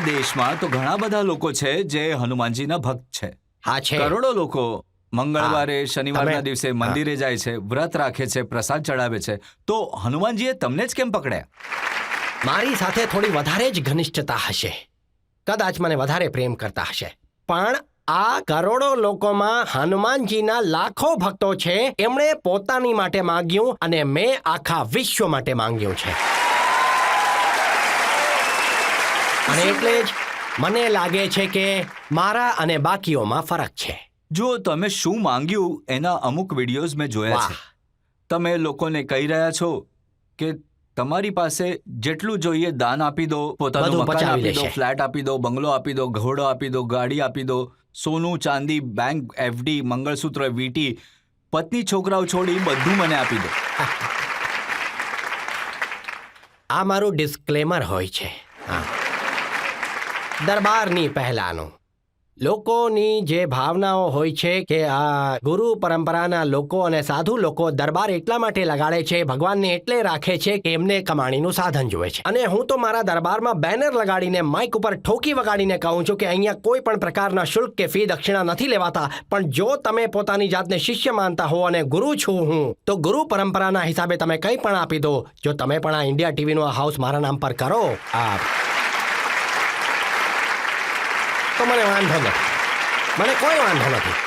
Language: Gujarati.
દેશમાં તો ઘણા બધા લોકો છે જે હનુમાનજીના ભક્ત છે. હા છે. કરોડો લોકો મંગળવારે શનિવારના તમે- દિવસે મંદિરે જાય છે, વ્રત રાખે છે, પ્રસાદ ચડાવે છે. તો હનુમાનજીએ તમને જ કેમ પકડ્યા? મારી સાથે થોડી વધારે જ ઘનિષ્ઠતા હશે, કદાચ મને વધારે પ્રેમ કરતા હશે. પણ આ કરોડો લોકોમાં હનુમાનજીના લાખો ભક્તો છે. એમણે પોતાની માટે માંગ્યું અને મેં આખા વિશ્વ માટે માંગ્યું છે. અને એટલે જ મને લાગે છે કે મારા અને બાકીઓમાં ફરક છે. જો તમે શું માંગ્યું એના અમુક વિડીયોઝ મેં જોયા છે. વાહ. તમે લોકોને કહી રહ્યા છો કે તમારી પાસે જેટલું જોઈએ દાન આપી દો, પોતાનું બધું મકાન પચાવી આપી દો, લેશે. ફ્લેટ આપી દો, બંગલો આપી દો, ઘોડો આપી દો, ગાડી આપી દો, સોનું ચાંદી, બેંક એફડી, મંગળસૂત્ર, વીટી, પત્ની છોકરાઓ છોડી બધું મને આપી દો. આ મારું ડિસ્ક્લેમર હોય છે. હા, દરબારની પહેલાનું લોકોની જે ભાવનાઓ હોય છે કે આ ગુરુ પરંપરાના લોકો અને સાધુ લોકો દરબાર એટલા માટે લગાડે છે, ભગવાનને એટલે રાખે છે કે એમને કમાણીનું સાધન જોઈએ છે. અને હું તો મારા દરબારમાં બેનર લગાડીને માઇક ઉપર ઠોકી વગાડીને કહું છું કે અહીંયા કોઈ પણ પ્રકારના શુલ્ક કે ફી દક્ષિણા નથી લેવાતા. પણ જો તમે પોતાની જાતને શિષ્ય માનતા હો અને ગુરુ છું હું, તો ગુરુ પરંપરાના હિસાબે તમે કંઈ પણ આપી દો. જો તમે પણ આ ઇન્ડિયા ટીવીનું આ હાઉસ મારા નામ પર કરો તો મને વાંધો નથી, મને કોઈ વાંધો નથી.